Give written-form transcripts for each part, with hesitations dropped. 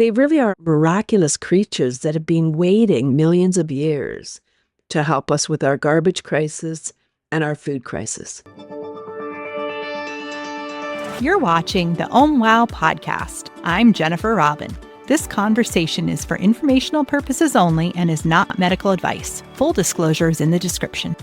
they really are miraculous creatures that have been waiting millions of years to help us with our garbage crisis and our food crisis. You're watching the Wow podcast. I'm Jennifer Robin. This conversation is for informational purposes only and is not medical advice. Full disclosure is in the description.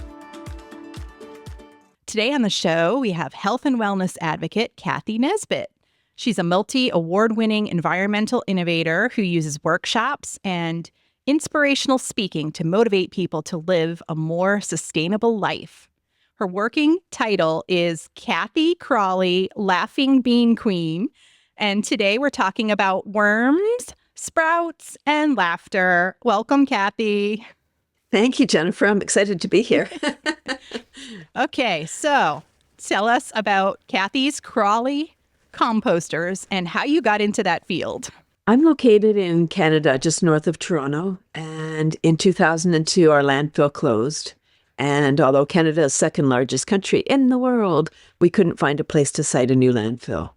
Today on the show, we have health and wellness advocate Cathy Nesbitt. She's a multi-award-winning environmental innovator who uses workshops and inspirational speaking to motivate people to live a more sustainable life. Her working title is Cathy Crawly, Laughing Bean Queen. And today we're talking about worms, sprouts, and laughter. Welcome, Cathy. Thank you, Jennifer. I'm excited to be here. Okay, so tell us about Cathy's Crawly Composters and how you got into that field. I'm located in Canada, just north of Toronto. And in 2002, our landfill closed. And although Canada is the second largest country in the world, we couldn't find a place to site a new landfill.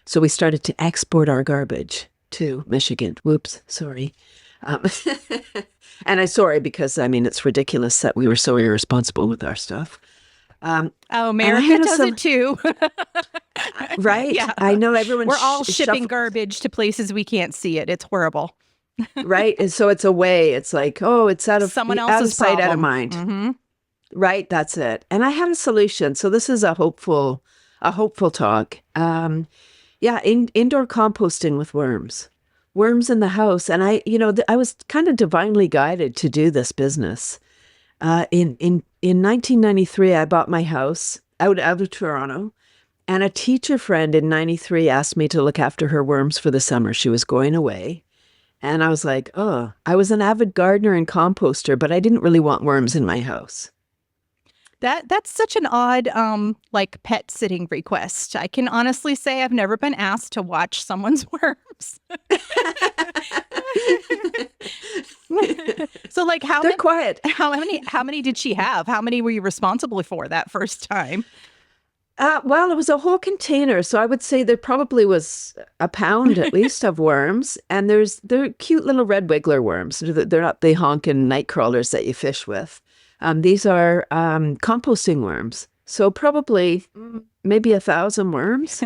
So we started to export our garbage to Michigan. Whoops, sorry. And I'm sorry because, it's ridiculous that we were so irresponsible with our stuff. America does it too. Right? Yeah. I know everyone's We're all shipping garbage to places we can't see it. It's horrible. Right? And so it's a way. It's like, it's out of someone else's sight, problem. out of mind. Mm-hmm. Right, that's it. And I had a solution. So this is a hopeful talk. Indoor composting with worms in the house. And I was kind of divinely guided to do this business. In 1993, I bought my house out of Toronto, and a teacher friend in 93 asked me to look after her worms for the summer. She was going away. And I was like, I was an avid gardener and composter, but I didn't really want worms in my house. That's such an odd, pet sitting request. I can honestly say I've never been asked to watch someone's worms. So, they're quiet. How many did she have? How many were you responsible for that first time? Well, it was a whole container, so I would say there probably was a pound at least of worms. And they're cute little red wiggler worms. They're not the honking night crawlers that you fish with. These are composting worms. So probably maybe 1,000 worms.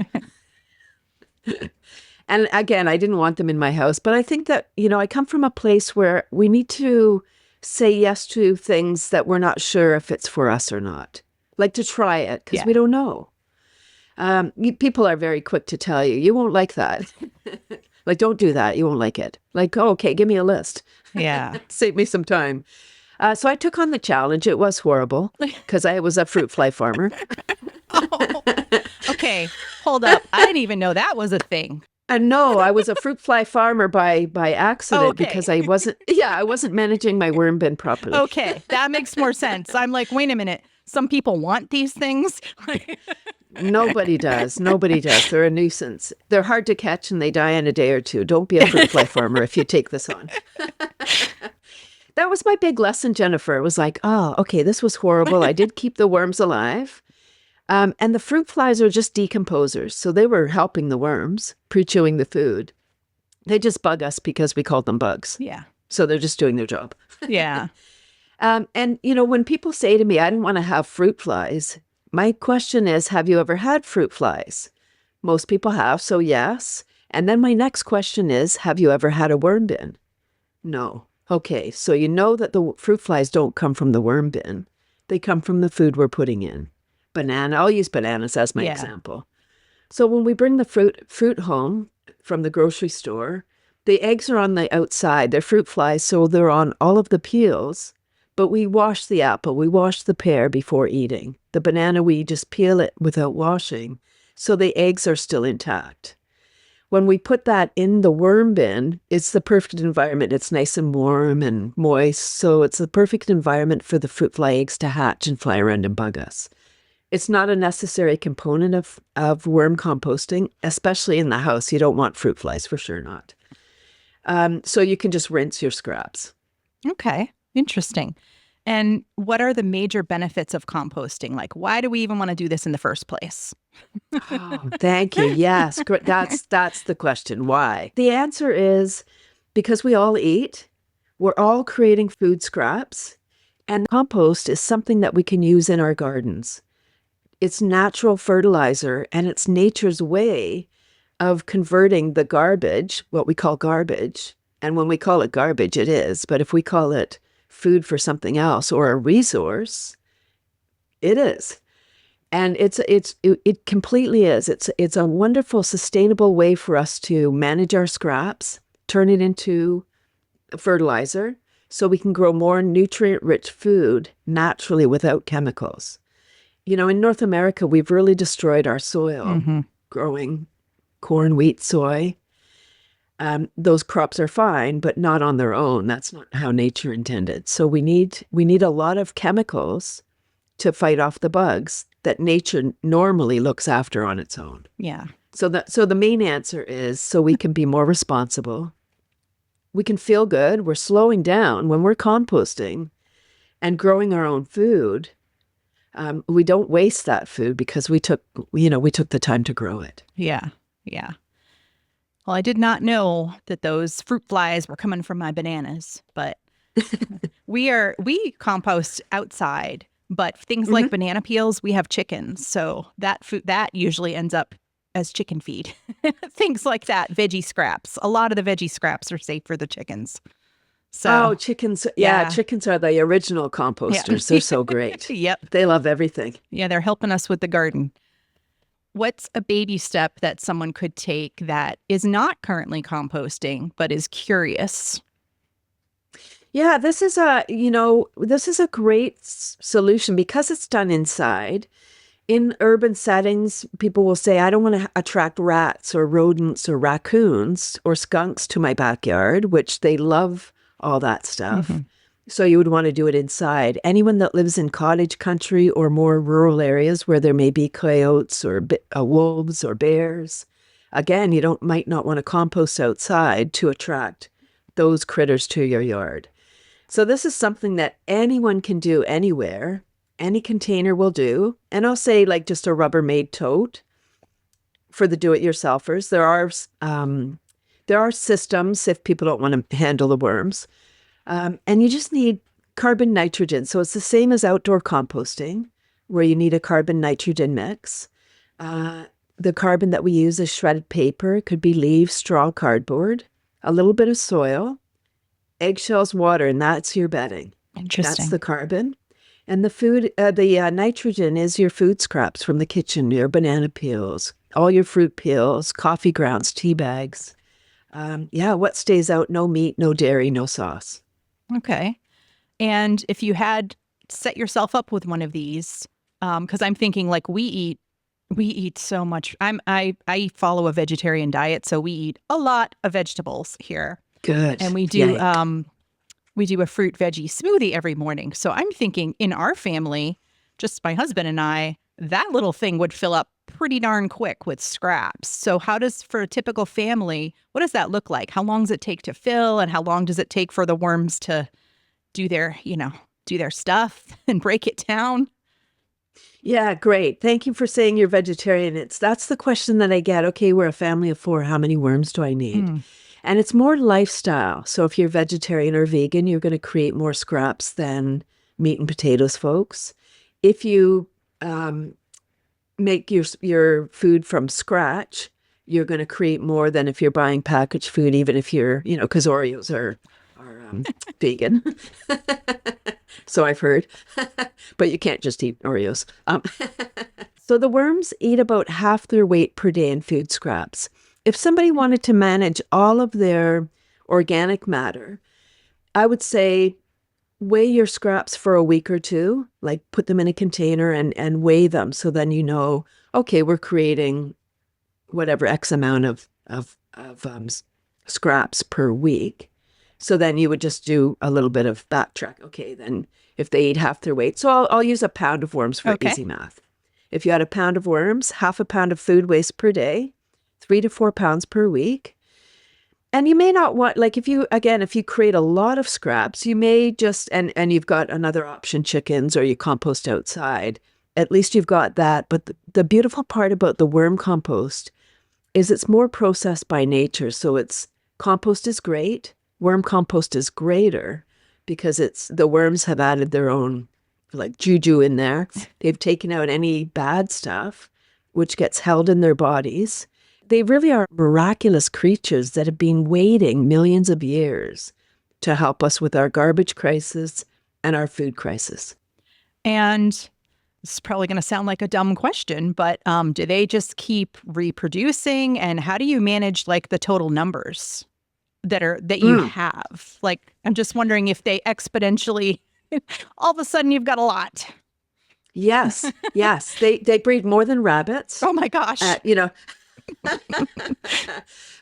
And again, I didn't want them in my house, but I think that, I come from a place where we need to say yes to things that we're not sure if it's for us or not. Like to try it because we don't know. People are very quick to tell you won't like that. Like, don't do that. You won't like it. Like, okay, give me a list. Yeah. Save me some time. So I took on the challenge. It was horrible because I was a fruit fly farmer. Okay, hold up. I didn't even know that was a thing. No, I was a fruit fly farmer by accident because I wasn't managing my worm bin properly. Okay, that makes more sense. I'm like, wait a minute. Some people want these things? Nobody does. They're a nuisance. They're hard to catch and they die in a day or two. Don't be a fruit fly farmer if you take this on. That was my big lesson, Jennifer. It was like, okay, this was horrible. I did keep the worms alive. And the fruit flies are just decomposers. So they were helping the worms, pre-chewing the food. They just bug us because we called them bugs. Yeah. So they're just doing their job. Yeah. And, when people say to me, I didn't want to have fruit flies, my question is, have you ever had fruit flies? Most people have, so yes. And then my next question is, have you ever had a worm bin? No. Okay, so you know that the fruit flies don't come from the worm bin. They come from the food we're putting in. I'll use bananas as my example. So when we bring the fruit home from the grocery store, the eggs are on the outside. They're fruit flies, so they're on all of the peels. But we wash the apple, we wash the pear before eating. The banana, we just peel it without washing. So the eggs are still intact. When we put that in the worm bin, it's the perfect environment. It's nice and warm and moist. So it's the perfect environment for the fruit fly eggs to hatch and fly around and bug us. It's not a necessary component of worm composting, especially in the house. You don't want fruit flies, for sure not. So you can just rinse your scraps. Okay, interesting. And what are the major benefits of composting? Like, why do we even want to do this in the first place? Oh, thank you. Yes, that's the question. Why? The answer is because we all eat. We're all creating food scraps, and compost is something that we can use in our gardens. It's natural fertilizer, and it's nature's way of converting the garbage, what we call garbage. And when we call it garbage, it is. But if we call it food for something else or a resource, it is. And it completely is. It's a wonderful, sustainable way for us to manage our scraps, turn it into fertilizer, so we can grow more nutrient-rich food naturally without chemicals. You know, in North America, we've really destroyed our soil growing corn, wheat, soy. Those crops are fine, but not on their own. That's not how nature intended. So we need a lot of chemicals to fight off the bugs that nature normally looks after on its own. Yeah. So the main answer is so we can be more responsible. We can feel good. We're slowing down when we're composting and growing our own food. We don't waste that food because we took the time to grow it. Yeah. Yeah. Well, I did not know that those fruit flies were coming from my bananas, but we compost outside, but things like banana peels, we have chickens. So that food that usually ends up as chicken feed. Things like that, veggie scraps. A lot of the veggie scraps are safe for the chickens. So chickens. Yeah, chickens are the original composters. They're so great. Yep. They love everything. Yeah, they're helping us with the garden. What's a baby step that someone could take that is not currently composting, but is curious? Yeah, this is a great solution because it's done inside. In urban settings, people will say, I don't want to attract rats or rodents or raccoons or skunks to my backyard, which they love all that stuff. So you would want to do it inside. Anyone that lives in cottage country or more rural areas where there may be coyotes or wolves or bears, again, might not want to compost outside to attract those critters to your yard. So this is something that anyone can do anywhere. Any container will do. And I'll say like just a Rubbermaid tote for the do-it-yourselfers. There are systems if people don't want to handle the worms. And you just need carbon nitrogen. So it's the same as outdoor composting, where you need a carbon nitrogen mix. The carbon that we use is shredded paper. It could be leaves, straw, cardboard, a little bit of soil, eggshells, water, and that's your bedding. Interesting. That's the carbon. And the nitrogen is your food scraps from the kitchen, your banana peels, all your fruit peels, coffee grounds, tea bags. What stays out? No meat, no dairy, no sauce. Okay. And if you had set yourself up with one of these, because I'm thinking like we eat so much. I follow a vegetarian diet, so we eat a lot of vegetables here. Good. And we do a fruit veggie smoothie every morning. So I'm thinking in our family, just my husband and I, that little thing would fill up pretty darn quick with scraps. So for a typical family, what does that look like? How long does it take to fill, and how long does it take for the worms to do their stuff and break it down? Yeah, great. Thank you for saying you're vegetarian. That's the question that I get. Okay, we're a family of 4. How many worms do I need? And it's more lifestyle. So if you're vegetarian or vegan, you're going to create more scraps than meat and potatoes folks. If you make your food from scratch, you're going to create more than if you're buying packaged food, even if you're, because Oreos are vegan. So I've heard. But you can't just eat Oreos. So the worms eat about half their weight per day in food scraps. If somebody wanted to manage all of their organic matter, I would say weigh your scraps for a week or two, like put them in a container and weigh them. So then okay, we're creating whatever X amount of scraps per week. So then you would just do a little bit of backtrack. Okay, then if they eat half their weight. So I'll use a pound of worms for easy math. If you had a pound of worms, half a pound of food waste per day, 3 to 4 pounds per week. And you may not want, like if you create a lot of scraps, you may just, and you've got another option, chickens, or you compost outside, at least you've got that. But the beautiful part about the worm compost is it's more processed by nature. So it's compost is great. Worm compost is greater because the worms have added their own like juju in there. They've taken out any bad stuff, which gets held in their bodies. They really are miraculous creatures that have been waiting millions of years to help us with our garbage crisis and our food crisis. And this is probably going to sound like a dumb question, but do they just keep reproducing? And how do you manage like the total numbers that you have? Like, I'm just wondering if they exponentially, all of a sudden you've got a lot. Yes, yes. They breed more than rabbits. Oh my gosh.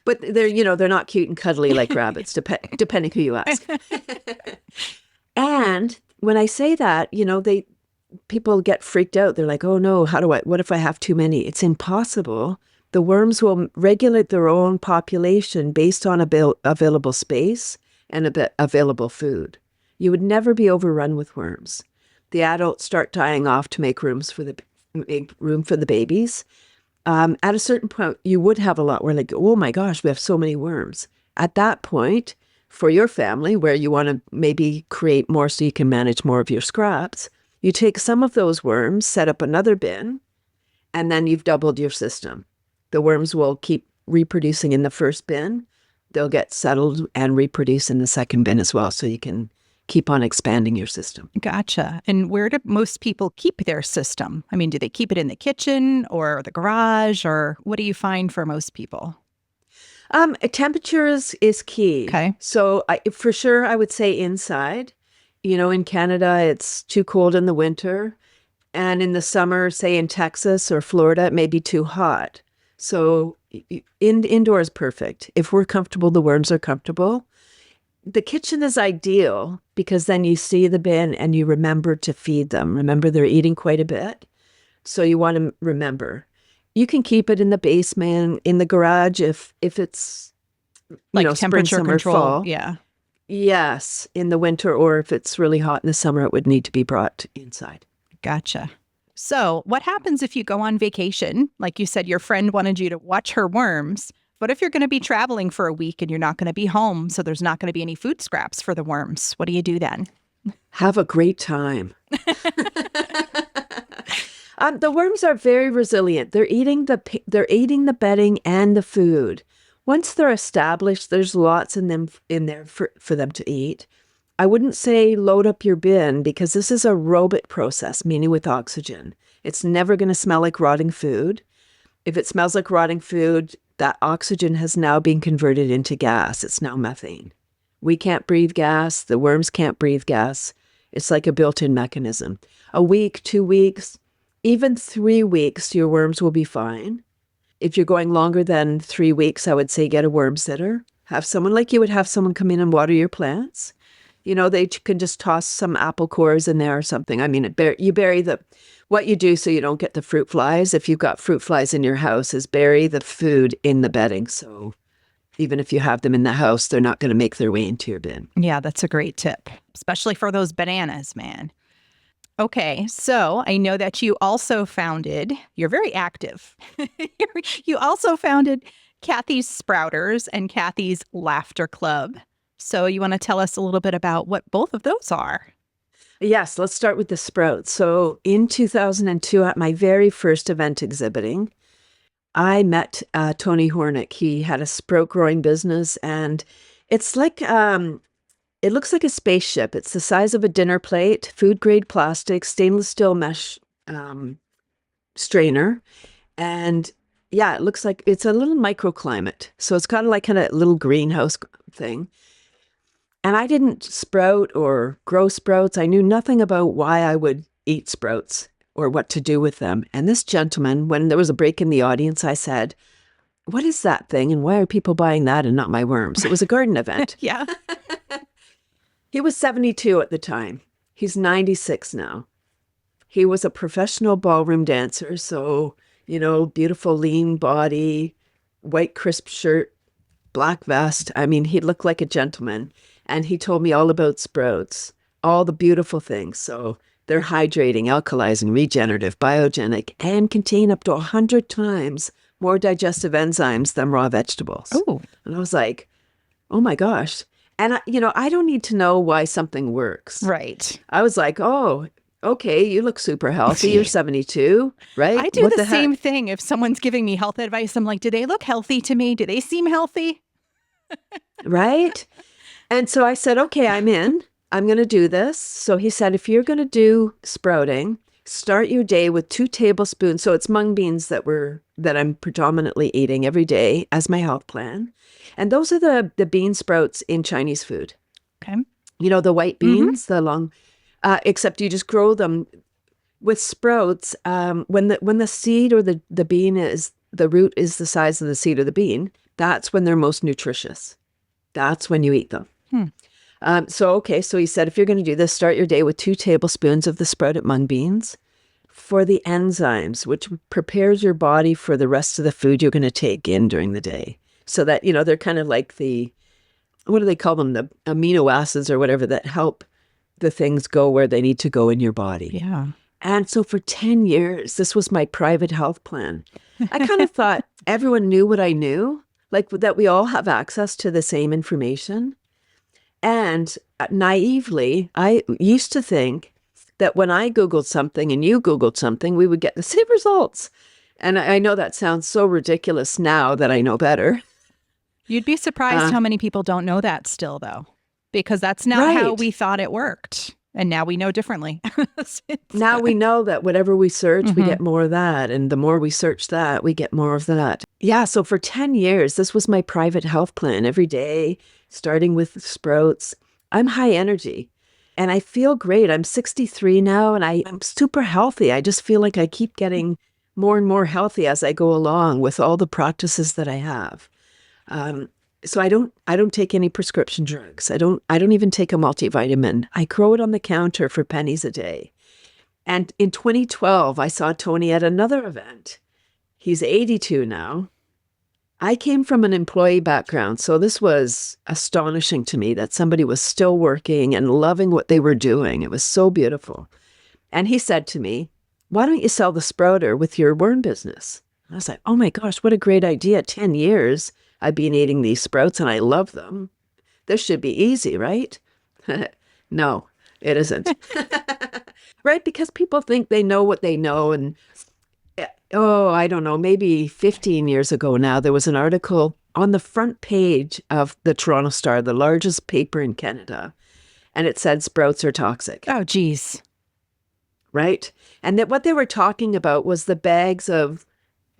But they're not cute and cuddly like rabbits, depending who you ask. And when I say that, people get freaked out. They're like, oh no, what if I have too many? It's impossible. The worms will regulate their own population based on available space and available food. You would never be overrun with worms. The adults start dying off to make room for the babies. At a certain point, you would have a lot where like, oh my gosh, we have so many worms. At that point, for your family, where you want to maybe create more so you can manage more of your scraps, you take some of those worms, set up another bin, and then you've doubled your system. The worms will keep reproducing in the first bin. They'll get settled and reproduce in the second bin as well, so you can keep on expanding your system. Gotcha. And where do most people keep their system? I mean, do they keep it in the kitchen or the garage, or what do you find for most people? Temperature is key. Okay. So for sure, I would say inside. In Canada, it's too cold in the winter. And in the summer, say in Texas or Florida, it may be too hot. So indoor is perfect. If we're comfortable, the worms are comfortable. The kitchen is ideal because then you see the bin and you remember to feed them. Remember, they're eating quite a bit. So you want to remember. You can keep it in the basement, in the garage if it's like temperature spring, summer, control. fall. Yeah. Yes, in the winter, or if it's really hot in the summer, it would need to be brought inside. Gotcha. So what happens if you go on vacation? Like you said, your friend wanted you to watch her worms. What if you're going to be traveling for a week and you're not going to be home, so there's not going to be any food scraps for the worms? What do you do then? Have a great time. The worms are very resilient. They're eating the bedding and the food. Once they're established, there's lots in there for them to eat. I wouldn't say load up your bin because this is a aerobic process, meaning with oxygen. It's never going to smell like rotting food. If it smells like rotting food, that oxygen has now been converted into gas. It's now methane. We can't breathe gas. The worms can't breathe gas. It's like a built-in mechanism. A week, 2 weeks, even 3 weeks, your worms will be fine. If you're going longer than 3 weeks, I would say get a worm sitter. Have someone like you would have someone come in and water your plants. They can just toss some apple cores in there or something. I mean, you bury what you do so you don't get the fruit flies. If you've got fruit flies in your house, is bury the food in the bedding. So even if you have them in the house, they're not going to make their way into your bin. Yeah, that's a great tip, especially for those bananas, man. Okay, so I know that you're very active. You also founded Cathy's Sprouters and Cathy's Laughter Club. So you want to tell us a little bit about what both of those are? Yes, let's start with the sprouts. So in 2002, at my very first event exhibiting, I met Tony Hornick. He had a sprout growing business, and it's like it looks like a spaceship. It's the size of a dinner plate, food grade plastic, stainless steel mesh strainer, and yeah, it looks like it's a little microclimate. So it's kind of like a little greenhouse thing. And I didn't sprout or grow sprouts. I knew nothing about why I would eat sprouts or what to do with them. And this gentleman, when there was a break in the audience, I said, what is that thing? And why are people buying that and not my worms? It was a garden event. Yeah. He was 72 at the time. He's 96 now. He was a professional ballroom dancer. So, beautiful lean body, white crisp shirt, black vest. I mean, he looked like a gentleman. And he told me all about sprouts, all the beautiful things. So They're hydrating, alkalizing, regenerative, biogenic, and contain up to 100 times more digestive enzymes than raw vegetables. Oh, And I was like, oh my gosh. And, I don't need to know why something works. right. I was like, oh, okay, you look super healthy. You're 72, right? I do What the the same heck? thing. If someone's giving me health advice, I'm like, do they look healthy to me? Do they seem healthy? Right? And so I said, okay, I'm in. I'm going to do this. So he said, if you're going to do sprouting, start your day with 2 tablespoons. So it's mung beans that I'm predominantly eating every day as my health plan. And those are the bean sprouts in Chinese food. Okay. The white beans, the long, except you just grow them with sprouts. When the seed or the bean the root is the size of the seed or the bean, that's when they're most nutritious. That's when you eat them. So he said, if you're going to do this, start your day with 2 tablespoons of the sprouted mung beans for the enzymes, which prepares your body for the rest of the food you're going to take in during the day. So that, they're kind of like what do they call them? The amino acids or whatever that help the things go where they need to go in your body. Yeah. And so for 10 years, this was my private health plan. I kind of thought everyone knew what I knew, like that we all have access to the same information. And naively, I used to think that when I Googled something and you Googled something, we would get the same results. And I know that sounds so ridiculous now that I know better. You'd be surprised how many people don't know that still, though, because that's not how Right. we thought it worked. And now we know differently. Now we know that whatever we search, we get more of that. And the more we search that, we get more of that. Yeah. So for 10 years, this was my private health plan every day, starting with sprouts. I'm high energy and I feel great. I'm 63 now and I'm super healthy. I just feel like I keep getting more and more healthy as I go along with all the practices that I have. So I don't take any prescription drugs. I don't even take a multivitamin. I grow it on the counter for pennies a day. And in 2012, I saw Tony at another event. He's 82 now. I came from an employee background, so this was astonishing to me that somebody was still working and loving what they were doing. It was so beautiful. And he said to me, why don't you sell the sprouter with your worm business? And I was like, oh my gosh, what a great idea. 10 years I've been eating these sprouts and I love them. This should be easy, right? No, it isn't. Right? Because people think they know what they know. And I don't know, maybe 15 years ago now, there was an article on the front page of the Toronto Star, the largest paper in Canada. And it said sprouts are toxic. Oh, geez. Right? And that what they were talking about was the bags of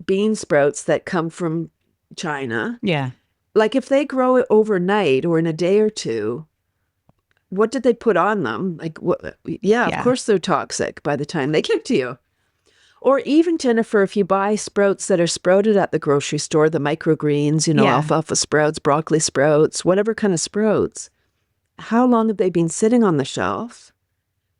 bean sprouts that come from China. Yeah. Like if they grow it overnight or in a day or two, what did they put on them? Like, what? Yeah, of course they're toxic by the time they get to you. Or even, Jennifer, if you buy sprouts that are sprouted at the grocery store, the microgreens, alfalfa sprouts, broccoli sprouts, whatever kind of sprouts, how long have they been sitting on the shelf?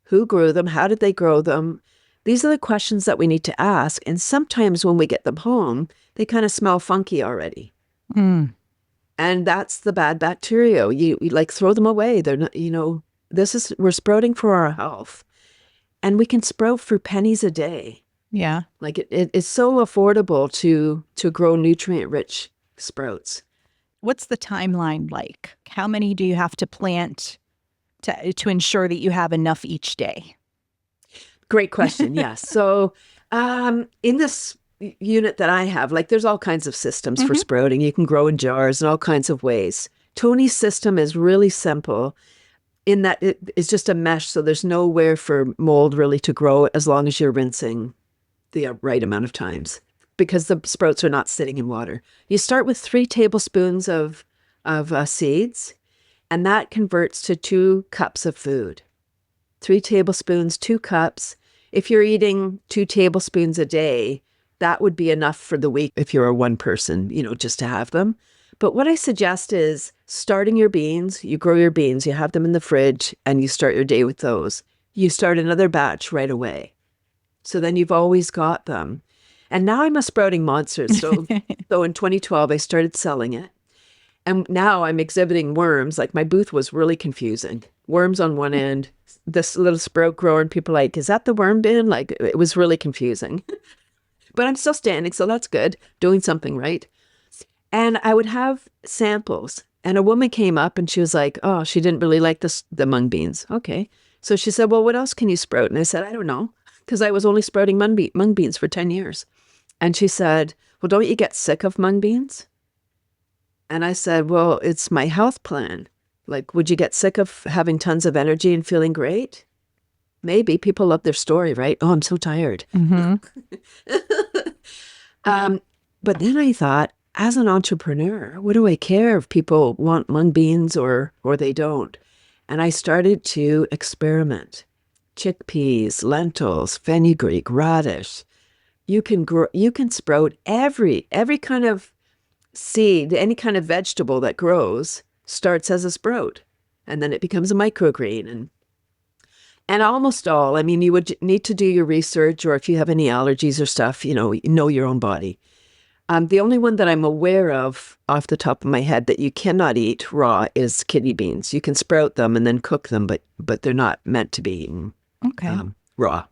Who grew them? How did they grow them? These are the questions that we need to ask. And sometimes when we get them home, they kind of smell funky already. Mm. And that's the bad bacteria. You like throw them away. They're not, we're sprouting for our health. And we can sprout for pennies a day. Yeah. Like it's so affordable to grow nutrient-rich sprouts. What's the timeline like? How many do you have to plant to ensure that you have enough each day? Great question. Yes. So in this unit that I have, like there's all kinds of systems for sprouting. You can grow in jars in all kinds of ways. Tony's system is really simple in that it is just a mesh. So there's nowhere for mold really to grow as long as you're rinsing the right amount of times because the sprouts are not sitting in water. You start with 3 tablespoons of seeds, and that converts to 2 cups of food. 3 tablespoons, 2 cups. If you're eating 2 tablespoons a day, that would be enough for the week if you're a one person, just to have them. But what I suggest is starting your beans, you grow your beans, you have them in the fridge, and you start your day with those. You start another batch right away. So then you've always got them. And now I'm a sprouting monster. So in 2012, I started selling it. And now I'm exhibiting worms. Like my booth was really confusing. Worms on one end, this little sprout grower, and people like, is that the worm bin? Like it was really confusing. But I'm still standing, so that's good. Doing something right. And I would have samples. And a woman came up and she was like, oh, she didn't really like the mung beans. Okay. So she said, well, what else can you sprout? And I said, I don't know, because I was only sprouting mung beans for 10 years. And she said, well, don't you get sick of mung beans? And I said, well, it's my health plan. Like, would you get sick of having tons of energy and feeling great? Maybe. People love their story, right? Oh, I'm so tired. Mm-hmm. But then I thought, as an entrepreneur, what do I care if people want mung beans or they don't? And I started to experiment. Chickpeas, lentils, fenugreek, radish. You can sprout every kind of seed, any kind of vegetable that grows starts as a sprout, and then it becomes a microgreen. And almost all, I mean, you would need to do your research, or if you have any allergies or stuff, you know your own body. The only one that I'm aware of off the top of my head that you cannot eat raw is kidney beans. You can sprout them and then cook them, but they're not meant to be eaten raw.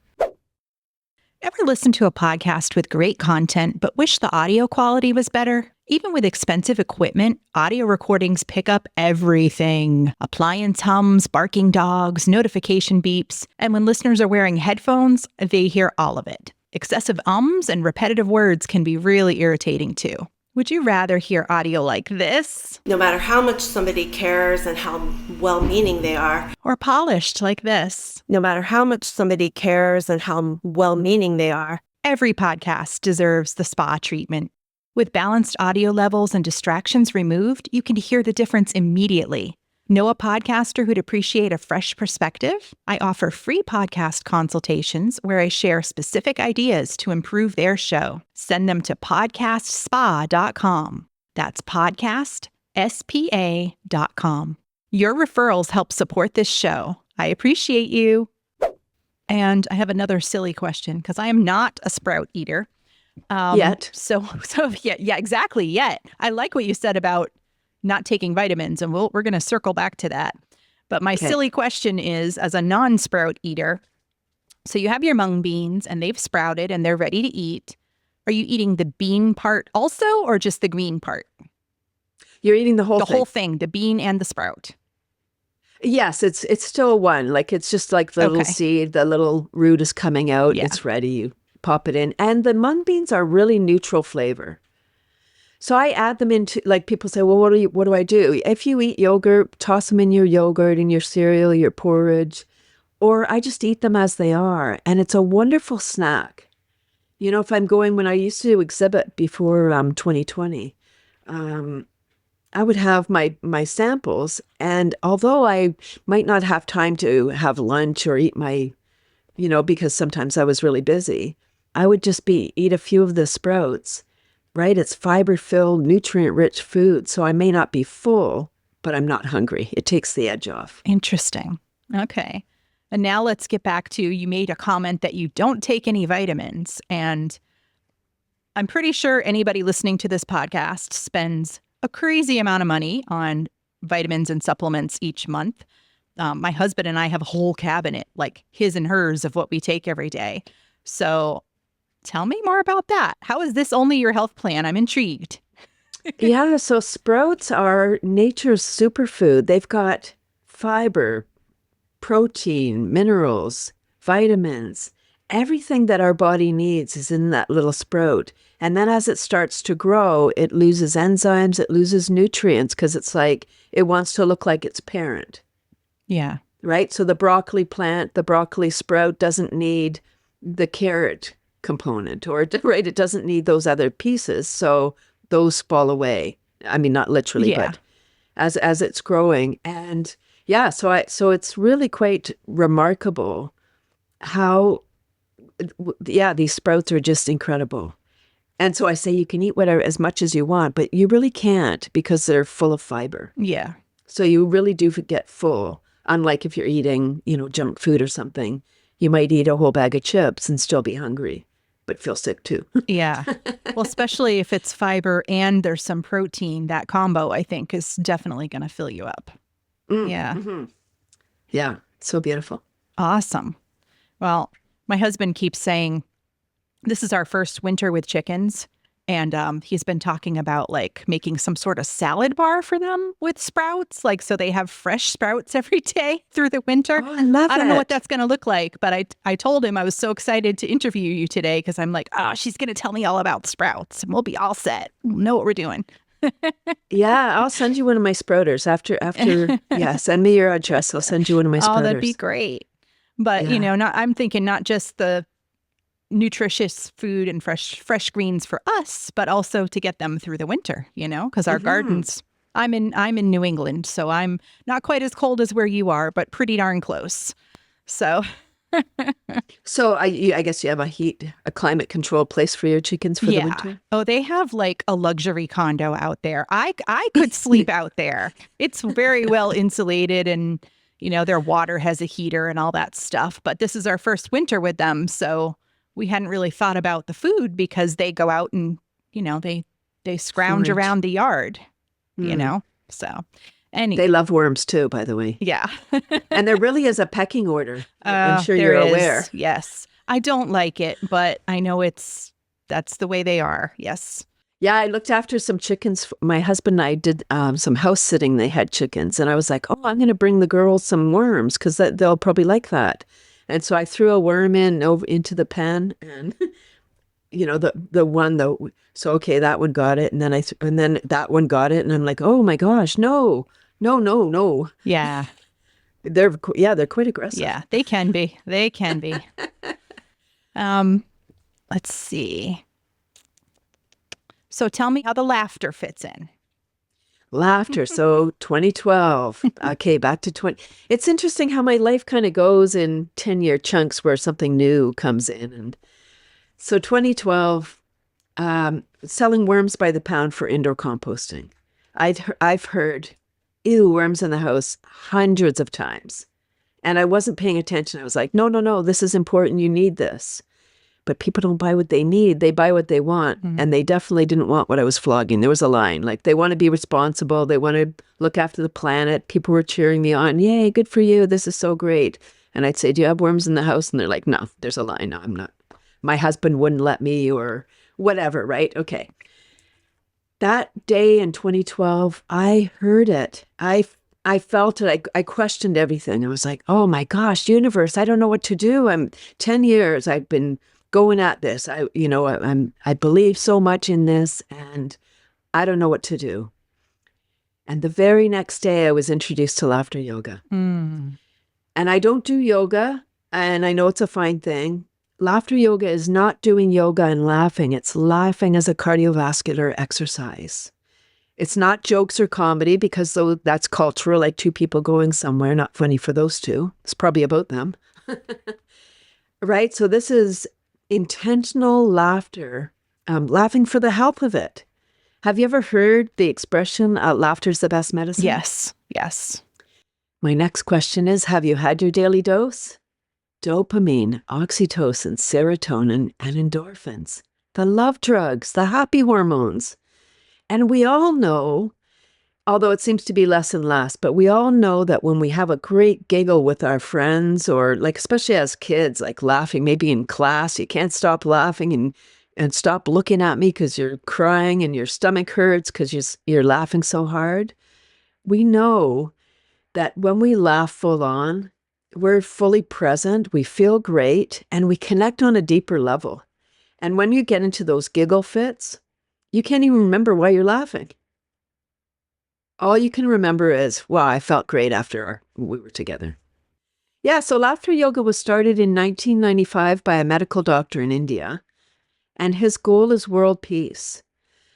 Ever listen to a podcast with great content but wish the audio quality was better? Even with expensive equipment, audio recordings pick up everything. Appliance hums, barking dogs, notification beeps, and when listeners are wearing headphones, they hear all of it. Excessive ums and repetitive words can be really irritating too. Would you rather hear audio like this? No matter how much somebody cares and how well-meaning they are. Or polished like this? No matter how much somebody cares and how well-meaning they are. Every podcast deserves the spa treatment. With balanced audio levels and distractions removed, you can hear the difference immediately. Know a podcaster who'd appreciate a fresh perspective? I offer free podcast consultations where I share specific ideas to improve their show. Send them to podcastspa.com. That's podcastspa.com. Your referrals help support this show. I appreciate you. And I have another silly question because I am not a sprout eater. Yet. So yeah, exactly. Yet. I like what you said about not taking vitamins, and we're going to circle back to that. But my silly question is, as a non-sprout eater, so you have your mung beans and they've sprouted and they're ready to eat. Are you eating the bean part also, or just the green part? You're eating the whole thing. The whole thing, the bean and the sprout. Yes, it's still one. Like it's just like the little seed, the little root is coming out. Yeah. It's ready. You pop it in. And the mung beans are really neutral flavor. So I add them into, like people say, well, what do I do? If you eat yogurt, toss them in your yogurt, in your cereal, your porridge, or I just eat them as they are. And it's a wonderful snack. You know, if I'm going, when I used to exhibit before 2020, I would have my samples. And although I might not have time to have lunch or eat my, because sometimes I was really busy, I would just eat a few of the sprouts. Right? It's fiber-filled, nutrient-rich food. So I may not be full, but I'm not hungry. It takes the edge off. Interesting. Okay. And now let's get back to, you made a comment that you don't take any vitamins. And I'm pretty sure anybody listening to this podcast spends a crazy amount of money on vitamins and supplements each month. My husband and I have a whole cabinet, like his and hers, of what we take every day. So tell me more about that. How is this only your health plan? I'm intrigued. Yeah, so sprouts are nature's superfood. They've got fiber, protein, minerals, vitamins. Everything that our body needs is in that little sprout. And then as it starts to grow, it loses enzymes, it loses nutrients because it's like it wants to look like its parent. Yeah. Right? So the broccoli plant, the broccoli sprout doesn't need the carrot component, or right, it doesn't need those other pieces, so those fall away. I mean, not literally, but as it's growing. And yeah, so it's really quite remarkable how these sprouts are just incredible. And so I say you can eat whatever as much as you want, but you really can't because they're full of fiber. Yeah. So you really do get full. Unlike if you're eating, junk food or something, you might eat a whole bag of chips and still be hungry. but feel sick too. Yeah. Well, especially if it's fiber and there's some protein, that combo, I think, is definitely going to fill you up. Yeah. Mm-hmm. Yeah. So beautiful. Awesome. Well, my husband keeps saying this is our first winter with chickens. And he's been talking about like making some sort of salad bar for them with sprouts, like so they have fresh sprouts every day through the winter. Oh, I love it. I don't know what that's going to look like, but I told him I was so excited to interview you today because I'm like, she's going to tell me all about sprouts and we'll be all set. We'll know what we're doing. Yeah, I'll send you one of my sprouters after. Yeah, send me your address. I'll send you one of my sprouters. Oh, that'd be great. But I'm thinking not just the nutritious food and fresh greens for us, but also to get them through the winter, because our gardens, I'm in New England, so I'm not quite as cold as where you are, but pretty darn close. So I guess you have a climate controlled place for your chickens for the winter? Oh, they have like a luxury condo out there. I could sleep out there. It's very well insulated and their water has a heater and all that stuff, but this is our first winter with them, so we hadn't really thought about the food because they go out and, they scrounge around the yard, So anyway. They love worms too, by the way. Yeah. And there really is a pecking order. I'm sure you're aware. Yes. I don't like it, but I know that's the way they are. Yes. Yeah, I looked after some chickens. My husband and I did some house sitting. They had chickens. And I was like, I'm going to bring the girls some worms because they'll probably like that. And so I threw a worm over into the pan, and the one though. So okay, that one got it, and then that one got it, and I'm like, oh my gosh, no. Yeah, they're quite aggressive. Yeah, they can be. Let's see. So tell me how the laughter fits in. Laughter. So 2012. Okay, back to 20. It's interesting how my life kind of goes in 10-year chunks where something new comes in. And so 2012, selling worms by the pound for indoor composting. I've heard, ew, worms in the house hundreds of times. And I wasn't paying attention. I was like, no, this is important. You need this. But people don't buy what they need. They buy what they want. Mm-hmm. And they definitely didn't want what I was flogging. There was a line. Like, they want to be responsible. They want to look after the planet. People were cheering me on. Yay, good for you. This is so great. And I'd say, do you have worms in the house? And they're like, no, there's a line. No, I'm not. My husband wouldn't let me or whatever, right? Okay. That day in 2012, I heard it. I felt it. I questioned everything. I was like, oh my gosh, universe, I don't know what to do. 10 years I've been going at this. I believe so much in this and I don't know what to do. And the very next day I was introduced to laughter yoga. And I don't do yoga, and I know it's a fine thing. Laughter yoga is not doing yoga and laughing. It's laughing as a cardiovascular exercise. It's not jokes or comedy because that's cultural, like two people going somewhere, not funny for those two. It's probably about them. Right? So this is intentional laughter, laughing for the health of it. Have you ever heard the expression, laughter's the best medicine? Yes. My next question is, have you had your daily dose? Dopamine, oxytocin, serotonin, and endorphins. The love drugs, the happy hormones. And we all know, although it seems to be less and less, but we all know that when we have a great giggle with our friends, or like especially as kids, like laughing, maybe in class, you can't stop laughing and stop looking at me because you're crying and your stomach hurts because you're laughing so hard. We know that when we laugh full on, we're fully present, we feel great, and we connect on a deeper level. And when you get into those giggle fits, you can't even remember why you're laughing. All you can remember is, wow, I felt great after we were together. Yeah, so laughter yoga was started in 1995 by a medical doctor in India, and his goal is world peace.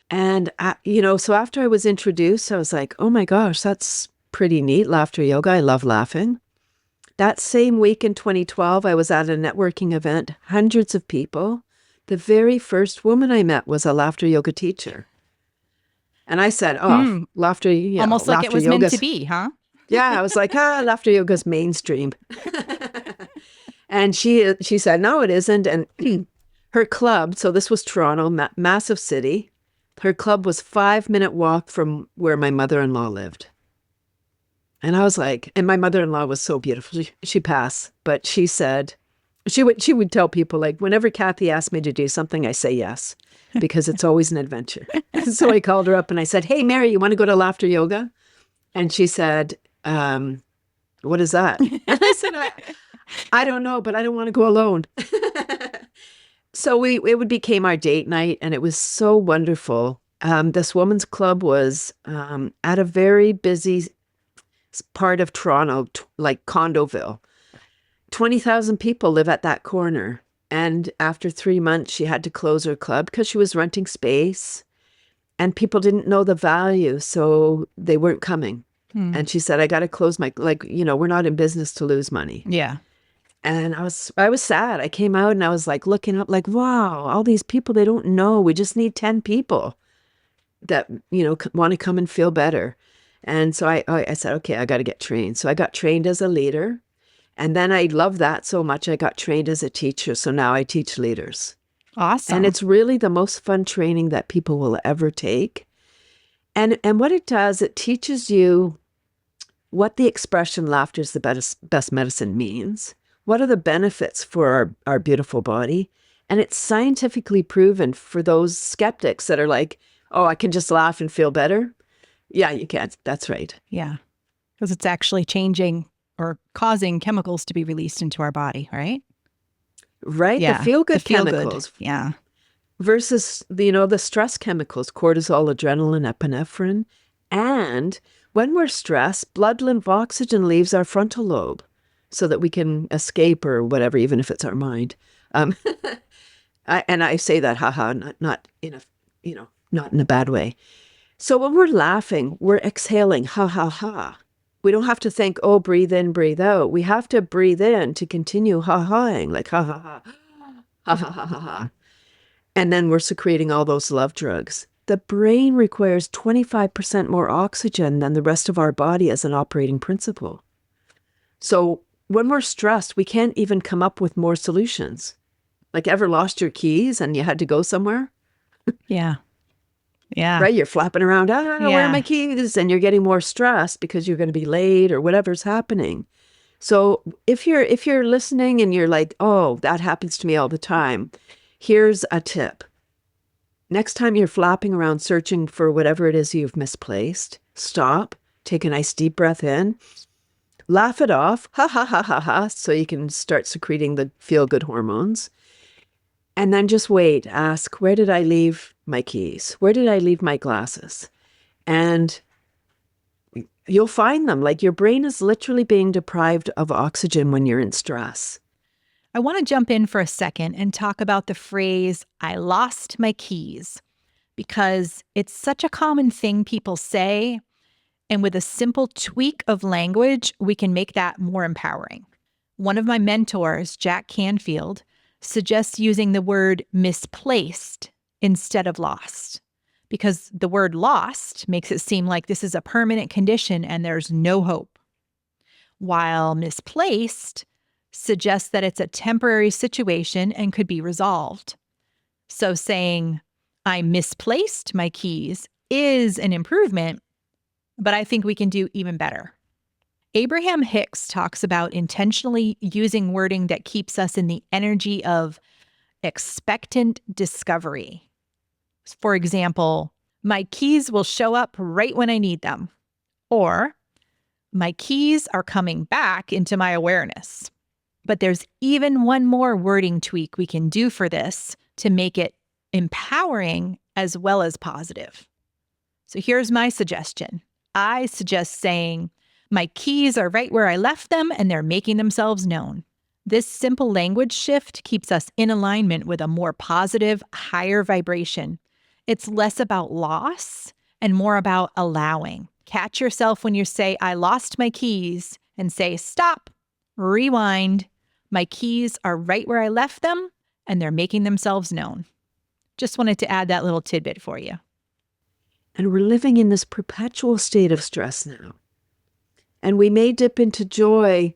And, so after I was introduced, I was like, oh my gosh, that's pretty neat, laughter yoga. I love laughing. That same week in 2012, I was at a networking event, hundreds of people. The very first woman I met was a laughter yoga teacher. And I said, laughter, almost like it was meant to be, huh? Yeah, I was like, laughter yoga's mainstream. And she said, no, it isn't. And Her club, so this was Toronto, massive city. Her club was 5-minute walk from where my mother-in-law lived. And I was like, and my mother-in-law was so beautiful. She passed, but she said, she would tell people, like, whenever Cathy asked me to do something, I say yes, because it's always an adventure. So I called her up and I said, hey, Mary, you want to go to laughter yoga? And she said, what is that? And I said, I don't know, but I don't want to go alone. So it became our date night, and it was so wonderful. This woman's club was at a very busy part of Toronto, like Condoville. 20,000 people live at that corner. And after 3 months, she had to close her club because she was renting space, and people didn't know the value, so they weren't coming. And she said, I got to close we're not in business to lose money. Yeah. And I was sad. I came out and I was like looking up like, wow, all these people, they don't know. We just need 10 people that, want to come and feel better. And so I said, okay, I got to get trained. So I got trained as a leader. And then I loved that so much, I got trained as a teacher. So now I teach leaders. Awesome. And it's really the most fun training that people will ever take. And what it does, it teaches you what the expression laughter is the best medicine means. What are the benefits for our beautiful body? And it's scientifically proven for those skeptics that are like, oh, I can just laugh and feel better. Yeah, you can. That's right. Yeah. Because it's actually changing or causing chemicals to be released into our body, right? Right? Yeah. The feel-good chemicals. Yeah. Versus, the stress chemicals, cortisol, adrenaline, epinephrine. And when we're stressed, blood lymph oxygen leaves our frontal lobe so that we can escape or whatever, even if it's our mind. I say that, haha, not in a bad way. So when we're laughing, we're exhaling, ha, ha, ha. We don't have to think, oh, breathe in, breathe out. We have to breathe in to continue ha-haing, like ha, ha, ha, ha, ha, ha, ha, ha. And then we're secreting all those love drugs. The brain requires 25% more oxygen than the rest of our body as an operating principle. So when we're stressed, we can't even come up with more solutions. Like, ever lost your keys and you had to go somewhere? Yeah. Yeah. Right? You're flapping around, where Yeah. are my keys? And you're getting more stressed because you're going to be late or whatever's happening. So if you're listening and you're like, oh, that happens to me all the time, here's a tip. Next time you're flapping around searching for whatever it is you've misplaced, stop, take a nice deep breath in, laugh it off, ha, ha, ha, ha, ha, so you can start secreting the feel-good hormones. And then just wait, ask, where did I leave my keys? Where did I leave my glasses? And you'll find them. Like, your brain is literally being deprived of oxygen when you're in stress. I want to jump in for a second and talk about the phrase, I lost my keys, because it's such a common thing people say. And with a simple tweak of language, we can make that more empowering. One of my mentors, Jack Canfield, suggests using the word misplaced instead of lost, because the word lost makes it seem like this is a permanent condition and there's no hope, while misplaced suggests that it's a temporary situation and could be resolved. So saying, I misplaced my keys is an improvement, but I think we can do even better. Abraham Hicks talks about intentionally using wording that keeps us in the energy of expectant discovery. For example, my keys will show up right when I need them. Or, my keys are coming back into my awareness. But there's even one more wording tweak we can do for this to make it empowering as well as positive. So here's my suggestion. I suggest saying, my keys are right where I left them and they're making themselves known. This simple language shift keeps us in alignment with a more positive, higher vibration. It's less about loss and more about allowing. Catch yourself when you say, I lost my keys, and say, stop, rewind. My keys are right where I left them and they're making themselves known. Just wanted to add that little tidbit for you. And we're living in this perpetual state of stress now. And we may dip into joy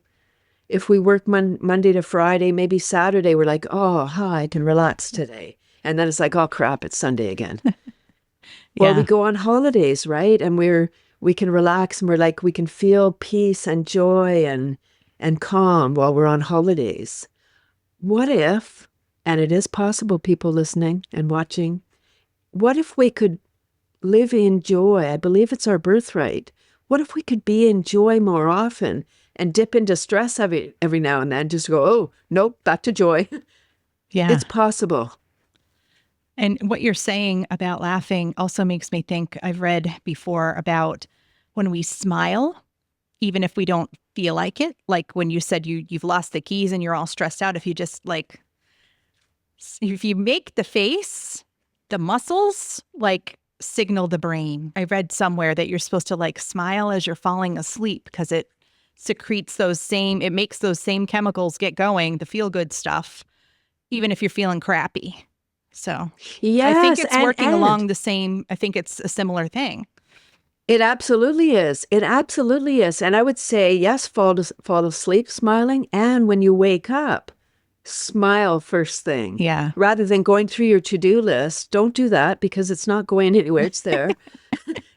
if we work Monday to Friday, maybe Saturday, we're like, oh, I can relax today. And then it's like, oh, crap, it's Sunday again. Or we Yeah. go on holidays, right? And we can relax and we're like, we can feel peace and joy and calm while we're on holidays. What if, and it is possible, people listening and watching, what if we could live in joy? I believe it's our birthright. What if we could be in joy more often and dip into stress every now and then, just go, oh, nope, back to joy. Yeah. It's possible. And what you're saying about laughing also makes me think, I've read before about when we smile, even if we don't feel like it, like when you said you've lost the keys and you're all stressed out, if you just like, if you make the face, the muscles like signal the brain. I read somewhere that you're supposed to like smile as you're falling asleep because it secretes it makes those same chemicals get going, the feel good stuff, even if you're feeling crappy. So Yes, I think it's working and along the same, I think it's a similar thing. it absolutely is. It absolutely is. And I would say, yes, fall asleep smiling. And when you wake up, smile first thing. Yeah. Rather than going through your to-do list, don't do that because it's not going anywhere. It's there.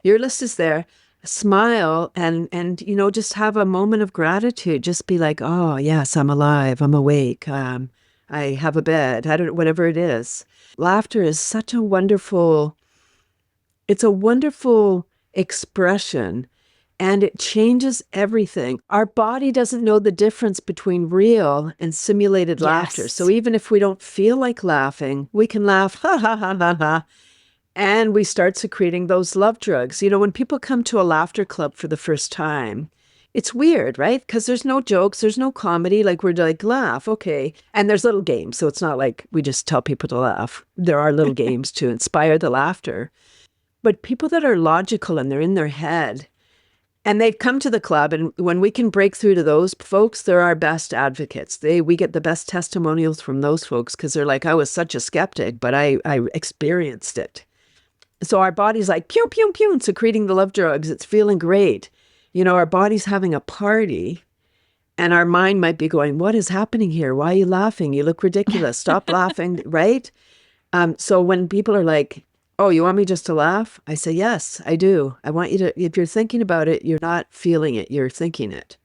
Your list is there. Smile and just have a moment of gratitude. Just be like, oh, yes, I'm alive. I'm awake. I have a bed. Whatever it is. Laughter is such a wonderful, it's a wonderful expression and it changes everything. Our body doesn't know the difference between real and simulated laughter. Yes. So even if we don't feel like laughing, we can laugh, ha, ha, ha, ha, ha. And we start secreting those love drugs. When people come to a laughter club for the first time, it's weird, right? Because there's no jokes, there's no comedy. Like we're like, laugh, okay. And there's little games. So it's not like we just tell people to laugh. There are little games to inspire the laughter. But people that are logical and they're in their head and they've come to the club, and when we can break through to those folks, they're our best advocates. We get the best testimonials from those folks because they're like, I was such a skeptic, but I experienced it. So our body's like, pew, pew, pew, and secreting the love drugs. It's feeling great. Our body's having a party and our mind might be going, what is happening here? Why are you laughing? You look ridiculous. Stop laughing, right? So when people are like, oh, you want me just to laugh? I say, yes, I do. I want you to, if you're thinking about it, you're not feeling it, you're thinking it.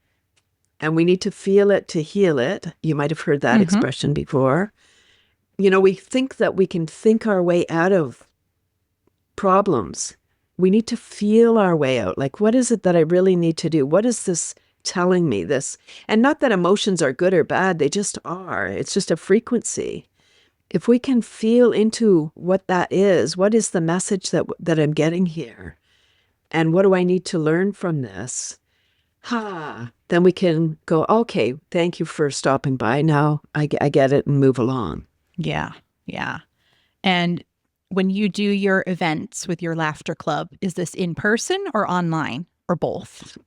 And we need to feel it to heal it. You might have heard that expression before. We think that we can think our way out of problems. We need to feel our way out. Like, what is it that I really need to do? What is this telling me this? And not that emotions are good or bad. They just are. It's just a frequency. If we can feel into what that is, what is the message that I'm getting here? And what do I need to learn from this? Then we can go, okay, thank you for stopping by. Now I get it and move along. Yeah. Yeah. And when you do your events with your laughter club, is this in person or online or both?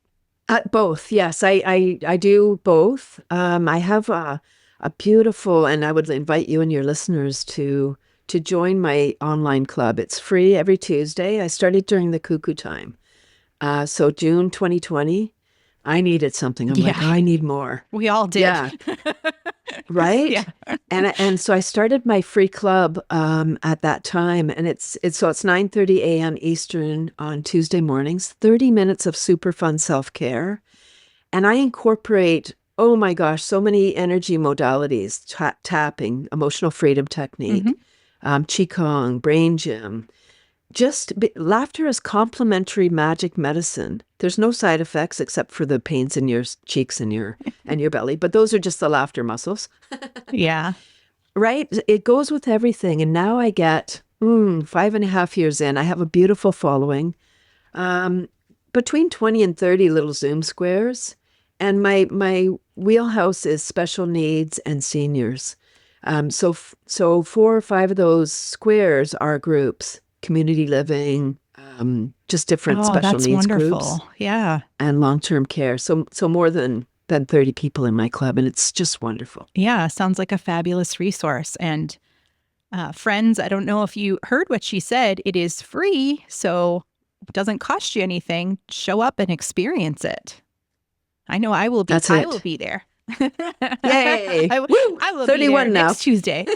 Both, yes. I do both. I have a beautiful, and I would invite you and your listeners to join my online club. It's free every Tuesday. I started during the cuckoo time. So June 2020, I needed something. I'm like, I need more. We all did. Yeah. Right? Yeah. And so I started my free club at that time, and it's 9:30 a.m. Eastern on Tuesday mornings, 30 minutes of super fun self-care. And I incorporate, oh my gosh, so many energy modalities, tapping, emotional freedom technique, Qigong, brain gym. Laughter is complementary magic medicine. There's no side effects except for the pains in your cheeks and your belly, but those are just the laughter muscles. Yeah. Right? It goes with everything. And now I get 5.5 years in, I have a beautiful following, between 20 and 30 little Zoom squares. And my wheelhouse is special needs and seniors. So 4 or 5 of those squares are groups. Community living, just different special needs wonderful. groups. Yeah. And long-term care. So more than 30 people in my club, and it's just wonderful. Yeah. Sounds like a fabulous resource. And friends, I don't know if you heard what she said. It is free, so it doesn't cost you anything. Show up and experience it. I know I will be. That's I it. will be there. Yay. I, Woo! I will be 31 there now. next Tuesday.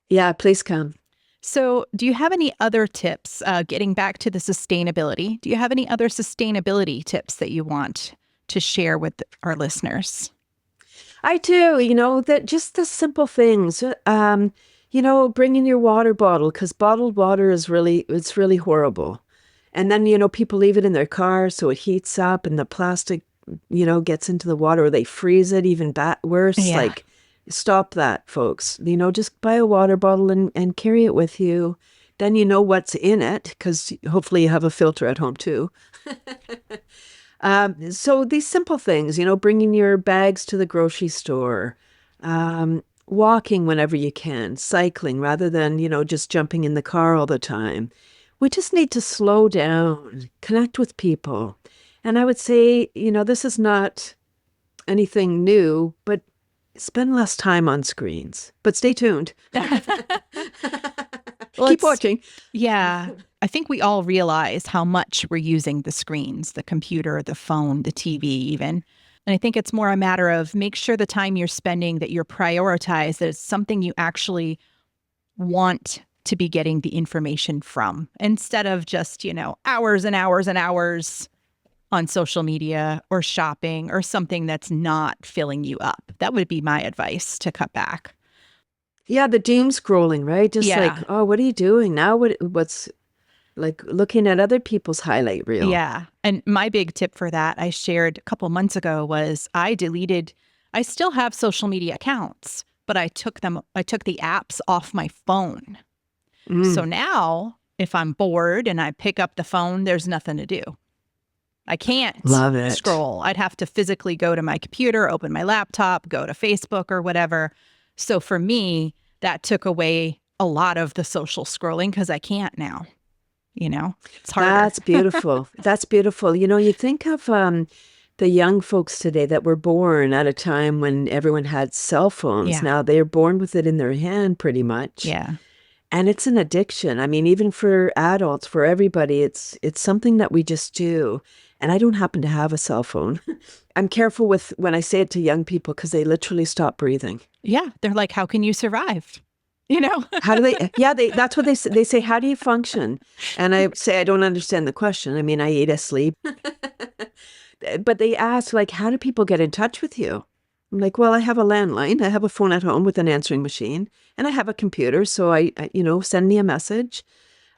Yeah, please come. So, do you have any other tips, getting back to the sustainability? Do you have any other sustainability tips that you want to share with our listeners? I do, that just the simple things. Bringing your water bottle, because bottled water it's really horrible. And then, people leave it in their car so it heats up and the plastic, gets into the water, or they freeze it even worse. Yeah. Like, stop that, folks. Just buy a water bottle and carry it with you. Then you know what's in it, because hopefully you have a filter at home too. So these simple things, bringing your bags to the grocery store, walking whenever you can, cycling rather than, just jumping in the car all the time. We just need to slow down, connect with people. And I would say, this is not anything new, but spend less time on screens. But stay tuned. Keep watching. Yeah. I think we all realize how much we're using the screens, the computer, the phone, the TV even. And I think it's more a matter of make sure the time you're spending that you're prioritized, that it's something you actually want to be getting the information from, instead of just, hours and hours and hours on social media or shopping or something that's not filling you up. That would be my advice to cut back. Yeah, the doom scrolling, right? Just Yeah. like, oh, what are you doing now? What's like looking at other people's highlight reel? Yeah. And my big tip for that I shared a couple months ago was I still have social media accounts, but I took the apps off my phone. So now if I'm bored and I pick up the phone, there's nothing to do. I can't Love it. scroll. I'd have to physically go to my computer, open my laptop, go to Facebook or whatever. So for me, that took away a lot of the social scrolling because I can't now. It's harder. That's beautiful. That's beautiful. You think of the young folks today that were born at a time when everyone had cell phones. Yeah. Now they're born with it in their hand pretty much. Yeah. And it's an addiction. I mean, even for adults, for everybody, it's something that we just do. And I don't happen to have a cell phone. I'm careful with when I say it to young people because they literally stop breathing. Yeah. They're like, how can you survive? How do they? Yeah, that's what they say. They say, how do you function? And I say, I don't understand the question. I mean, I eat, I sleep. But they ask, like, how do people get in touch with you? I'm like, well, I have a landline. I have a phone at home with an answering machine. And I have a computer. So I send me a message.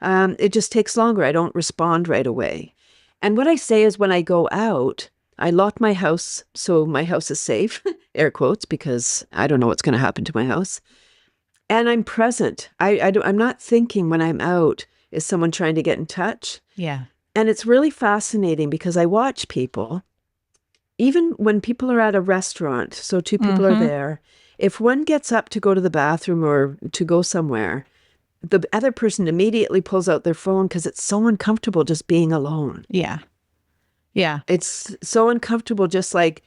It just takes longer. I don't respond right away. And what I say is when I go out, I lock my house so my house is safe, air quotes, because I don't know what's going to happen to my house. And I'm present. I'm not thinking when I'm out, is someone trying to get in touch? Yeah. And it's really fascinating because I watch people, even when people are at a restaurant, so two people are there, if one gets up to go to the bathroom or to go somewhere, the other person immediately pulls out their phone because it's so uncomfortable just being alone. Yeah. Yeah. It's so uncomfortable just like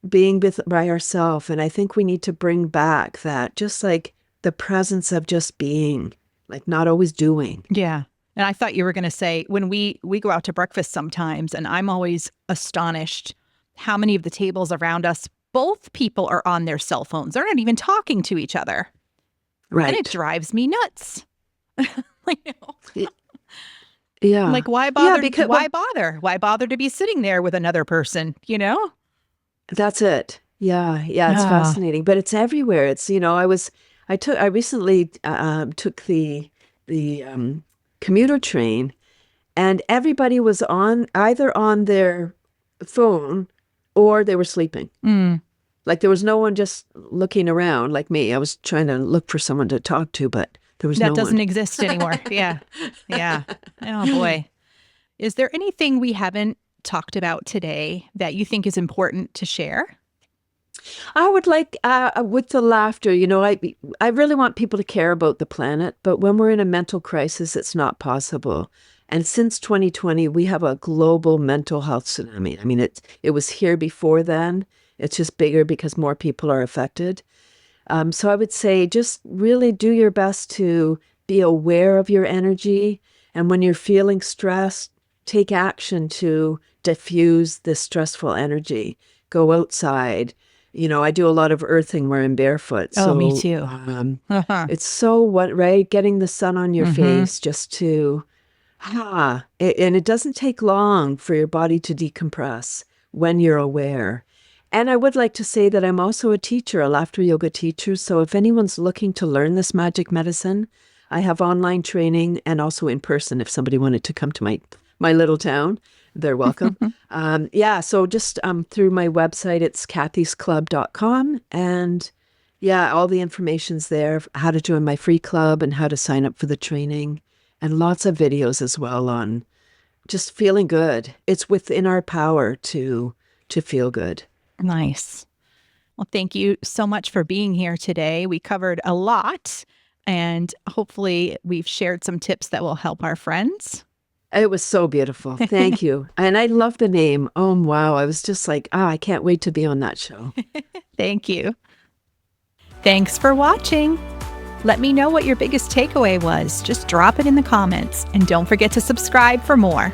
being by ourselves. And I think we need to bring back that just like the presence of just being, like not always doing. Yeah. And I thought you were going to say when we go out to breakfast sometimes, and I'm always astonished how many of the tables around us, both people are on their cell phones. They're not even talking to each other. Right. And it drives me nuts. Yeah. Like, why bother? Yeah, why bother? Why bother to be sitting there with another person, That's it. Yeah. Yeah. It's fascinating, but it's everywhere. It's, I recently took the commuter train, and everybody was either on their phone or they were sleeping. Like there was no one just looking around like me. I was trying to look for someone to talk to, but there was no one. That doesn't exist anymore. Yeah. Yeah. Oh boy. Is there anything we haven't talked about today that you think is important to share? I would like, with the laughter, I really want people to care about the planet, but when we're in a mental crisis, it's not possible. And since 2020, we have a global mental health tsunami. I mean, it was here before then. It's just bigger because more people are affected. So I would say just really do your best to be aware of your energy. And when you're feeling stressed, take action to diffuse this stressful energy. go outside. I do a lot of earthing where I'm barefoot. Oh, me too. It's so right? Getting the sun on your face just to, and it doesn't take long for your body to decompress when you're aware. And I would like to say that I'm also a teacher, a laughter yoga teacher. So if anyone's looking to learn this magic medicine, I have online training and also in person. If somebody wanted to come to my little town, they're welcome. So just through my website, it's cathysclub.com. And all the information's there, how to join my free club and how to sign up for the training. And lots of videos as well on just feeling good. It's within our power to feel good. Nice. Well, thank you so much for being here today. We covered a lot, and hopefully we've shared some tips that will help our friends. It was so beautiful. Thank you. And I love the name. Oh, wow. I was just like, I can't wait to be on that show. Thank you. Thanks for watching. Let me know what your biggest takeaway was. Just drop it in the comments, and don't forget to subscribe for more.